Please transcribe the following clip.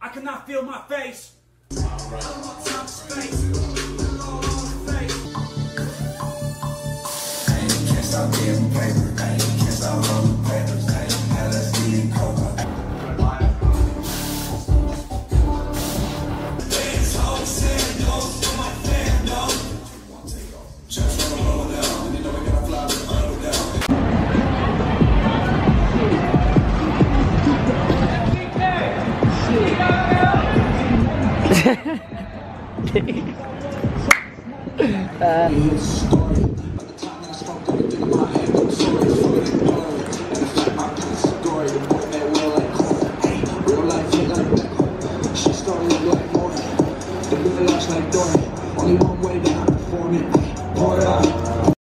I cannot feel my face. I don't want time, space. I can't stop getting paper. I can't stop rolling papers. I had a CD cover. This whole shit goes to my fan, no. Just wanna roll down, and you know we gotta fly with the bottle down. Only one